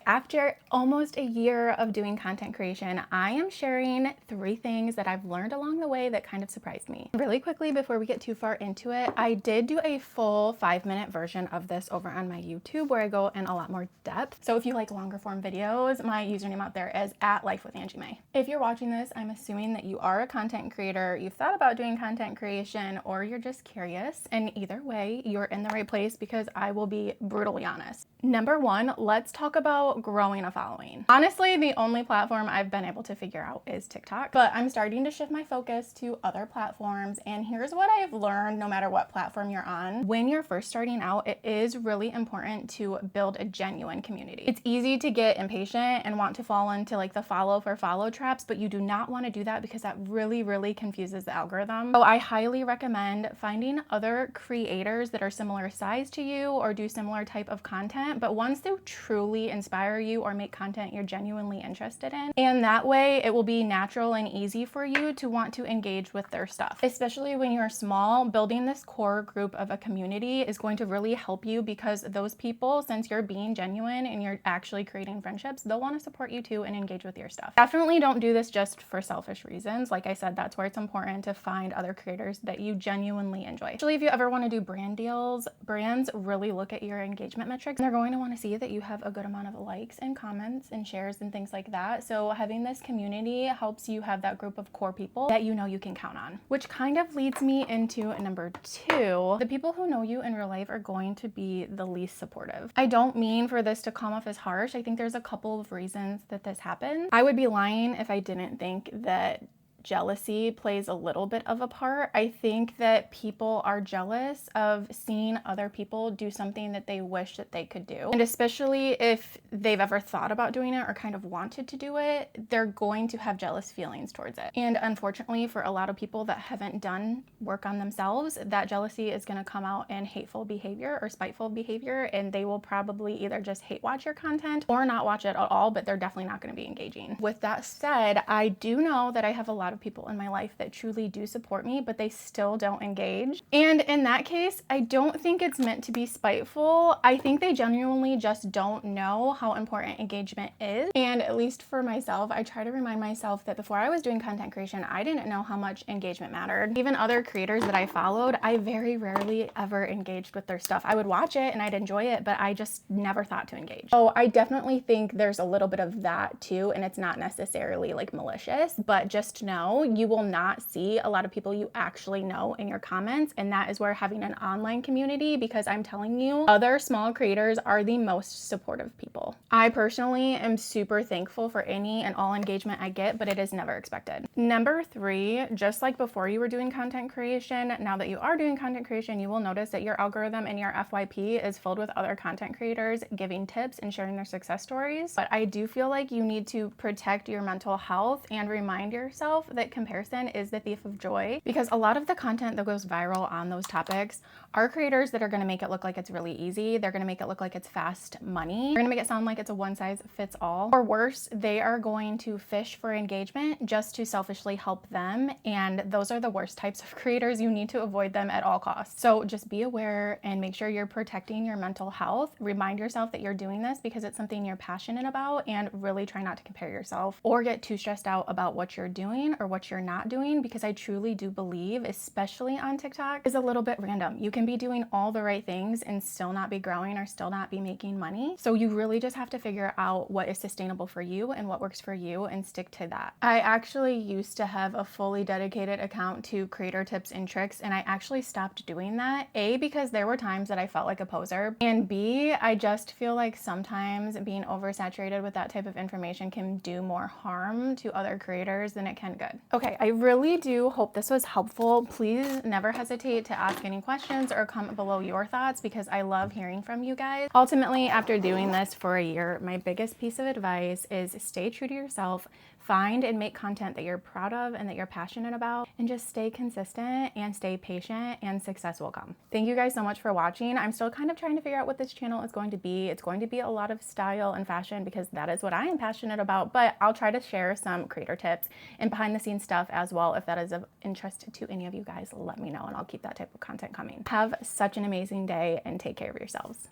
After almost a year of doing content creation, I am sharing 3 things that I've learned along the way that kind of surprised me. Really quickly, before we get too far into it, I did do a full 5-minute version of this over on my YouTube where I go in a lot more depth. So if you like longer form videos, my username out there is @lifewithangiemay. If you're watching this, I'm assuming that you are a content creator, you've thought about doing content creation, or you're just curious. And either way, you're in the right place because I will be brutally honest. Number 1, let's talk about growing a following. Honestly, the only platform I've been able to figure out is TikTok, but I'm starting to shift my focus to other platforms. And here's what I've learned no matter what platform you're on. When you're first starting out, it is really important to build a genuine community. It's easy to get impatient and want to fall into like the follow for follow traps, but you do not want to do that because that really confuses the algorithm. So I highly recommend finding other creators that are similar size to you or do similar type of content, but ones that truly inspire you or make content you're genuinely interested in. And that way it will be natural and easy for you to want to engage with their stuff. Especially when you're small, building this core group of a community is going to really help you because those people, since you're being genuine and you're actually creating friendships, they'll want to support you too and engage with your stuff. Definitely don't do this just for selfish reasons. Like I said, that's where it's important to find other creators that you genuinely enjoy. Actually, if you ever want to do brand deals, brands really look at your engagement metrics and they're going to want to see that you have a good amount of likes and comments and shares and things like that. So having this community helps you have that group of core people that you know you can count on, which kind of leads me into number 2. The people who know you in real life are going to be the least supportive. I don't mean for this to come off as harsh. I think there's a couple of reasons that this happens. I would be lying if I didn't think that jealousy plays a little bit of a part. I think that people are jealous of seeing other people do something that they wish that they could do. And especially if they've ever thought about doing it or kind of wanted to do it, they're going to have jealous feelings towards it. And unfortunately, for a lot of people that haven't done work on themselves, that jealousy is going to come out in hateful behavior or spiteful behavior, and they will probably either just hate watch your content or not watch it at all, but they're definitely not going to be engaging. With that said, I do know that I have a lot of people in my life that truly do support me, but they still don't engage. And in that case, I don't think it's meant to be spiteful. I think they genuinely just don't know how important engagement is. And at least for myself, I try to remind myself that before I was doing content creation, I didn't know how much engagement mattered. Even other creators that I followed, I very rarely ever engaged with their stuff. I would watch it and I'd enjoy it, but I just never thought to engage. So I definitely think there's a little bit of that too, and it's not necessarily like malicious, but just know you will not see a lot of people you actually know in your comments, and that is where having an online community, because I'm telling you, other small creators are the most supportive people. I personally am super thankful for any and all engagement I get, but it is never expected. Number 3, just like before you were doing content creation, now that you are doing content creation, you will notice that your algorithm and your FYP is filled with other content creators giving tips and sharing their success stories. But I do feel like you need to protect your mental health and remind yourself that comparison is the thief of joy, because a lot of the content that goes viral on those topics are creators that are going to make it look like it's really easy. They're going to make it look like it's fast money. They're going to make it sound like it's a one size fits all. Or worse, they are going to fish for engagement just to selfishly help them. And those are the worst types of creators. You need to avoid them at all costs. So just be aware and make sure you're protecting your mental health. Remind yourself that you're doing this because it's something you're passionate about, and really try not to compare yourself or get too stressed out about what you're doing or what you're not doing, because I truly do believe, especially on TikTok, is a little bit random. You can be doing all the right things and still not be growing or still not be making money. So you really just have to figure out what is sustainable for you and what works for you and stick to that. I actually used to have a fully dedicated account to creator tips and tricks, and I actually stopped doing that. A, because there were times that I felt like a poser, and B, I just feel like sometimes being oversaturated with that type of information can do more harm to other creators than it can good. Okay, I really do hope this was helpful. Please never hesitate to ask any questions or comment below your thoughts, because I love hearing from you guys. Ultimately, after doing this for a year, my biggest piece of advice is stay true to yourself, find and make content that you're proud of and that you're passionate about, and just stay consistent and stay patient, and success will come. Thank you guys so much for watching. I'm still kind of trying to figure out what this channel is going to be. It's going to be a lot of style and fashion because that is what I am passionate about, but I'll try to share some creator tips and behind the scenes stuff as well. If that is of interest to any of you guys, let me know and I'll keep that type of content coming. Have such an amazing day and take care of yourselves.